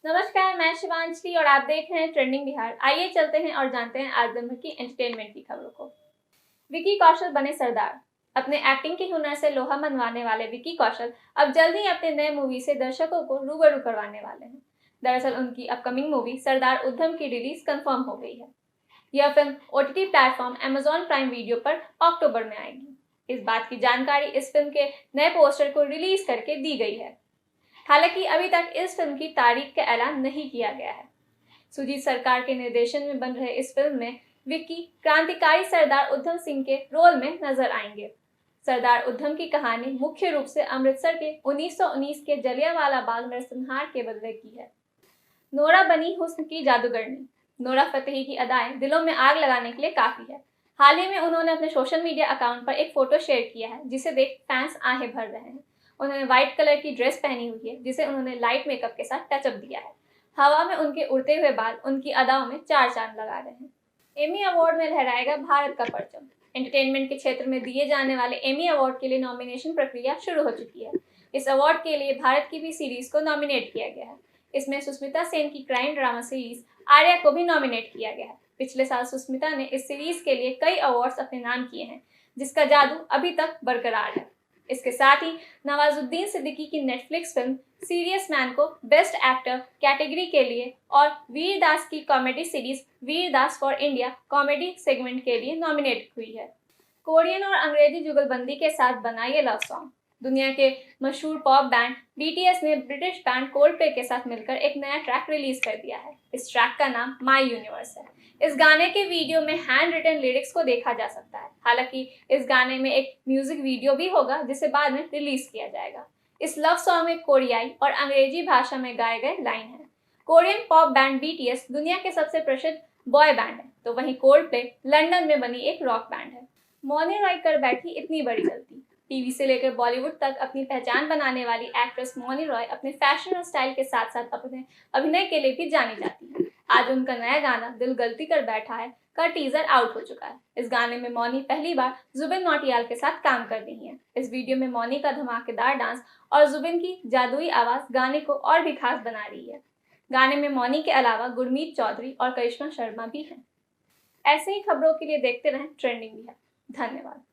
नमस्कार, मैं शिवांजलि और आप देख रहे हैं ट्रेंडिंग बिहार। आइए चलते हैं और जानते हैं आज दिन भर की एंटरटेनमेंट की खबरों को। विकी कौशल बने सरदार। अपने एक्टिंग के हुनर से लोहा मनवाने वाले विकी कौशल अब जल्द ही अपने नए मूवी से दर्शकों को रूबरू करवाने वाले हैं। दरअसल उनकी अपकमिंग मूवी सरदार उधम की रिलीज कंफर्म हो गई है। यह film OTT platform Amazon prime video पर अक्टूबर में आएगी। इस बात की जानकारी इस फिल्म के नए पोस्टर को रिलीज करके दी गई है। हालांकि अभी तक इस फिल्म की तारीख का ऐलान नहीं किया गया है। सुजीत सरकार के निर्देशन में बन रहे इस फिल्म में विक्की क्रांतिकारी सरदार उधम सिंह के रोल में नजर आएंगे। सरदार उधम की कहानी मुख्य रूप से अमृतसर के 1919 के जलियांवाला बाग नरसंहार के बदले की है। नोरा बनी हुस्न की जादूगरनी। नोरा फतेही की अदाएं दिलों में आग लगाने के लिए काफी है। हाल ही में उन्होंने अपने सोशल मीडिया अकाउंट पर एक फोटो शेयर किया है जिसे देख फैंस आहें भर रहे हैं। उन्होंने व्हाइट कलर की ड्रेस पहनी हुई है जिसे उन्होंने लाइट मेकअप के साथ टचअप दिया है। हवा में उनके उड़ते हुए बाल उनकी अदाओं में चार चांद लगा रहे हैं। एमी अवार्ड में लहराएगा भारत का परचम। एंटरटेनमेंट के क्षेत्र में दिए जाने वाले एमी अवार्ड के लिए नॉमिनेशन प्रक्रिया शुरू हो चुकी है। इस अवार्ड के लिए भारत की भी सीरीज को नॉमिनेट किया गया है। इसमें सुष्मिता सेन की क्राइम ड्रामा सीरीज आर्या को भी नॉमिनेट किया गया है। पिछले साल सुष्मिता ने इस सीरीज के लिए कई अवार्ड्स अपने नाम किए हैं, जिसका जादू अभी तक बरकरार है। इसके साथ ही नवाजुद्दीन सिद्दीकी की नेटफ्लिक्स फिल्म सीरियस मैन को बेस्ट एक्टर कैटेगरी के लिए और वीर दास की comedy series Veer Das for India comedy segment के लिए नॉमिनेट हुई है। कोरियन और अंग्रेजी जुगलबंदी के साथ बना ये लव सॉन्ग। दुनिया के मशहूर पॉप बैंड बीटीएस ने ब्रिटिश बैंड कोल्डप्ले के साथ मिलकर एक नया ट्रैक रिलीज कर दिया है। इस ट्रैक का नाम माई यूनिवर्स है। इस गाने के वीडियो में हैंड रिटन लिरिक्स को देखा जा सकता है। हालांकि इस गाने में एक म्यूजिक वीडियो भी होगा जिसे बाद में रिलीज किया जाएगा। इस लव सॉन्ग में कोरियाई और अंग्रेजी भाषा में गाए गए लाइन है। कोरियन पॉप बैंड बीटीएस दुनिया के सबसे प्रसिद्ध बॉय बैंड है, तो वहीं कोल्डप्ले लंदन में बनी एक रॉक बैंड है। मौनी रॉय कर बैठी इतनी बड़ी गलती। टीवी से लेकर बॉलीवुड तक अपनी पहचान बनाने वाली एक्ट्रेस मौनी रॉय अपने फैशन और स्टाइल के साथ साथ अपने अभिनय के लिए भी जानी जाती है। आज उनका नया गाना दिल गलती कर बैठा है का टीजर आउट हो चुका है। इस गाने में मौनी पहली बार जुबिन नौटियाल के साथ काम कर रही हैं। इस वीडियो में मौनी का धमाकेदार डांस और जुबिन की जादुई आवाज गाने को और भी खास बना रही है। गाने में मौनी के अलावा गुरमीत चौधरी और करिश्मा शर्मा भी हैं। ऐसे ही खबरों के लिए देखते रहें ट्रेंडिंग बिहार। धन्यवाद।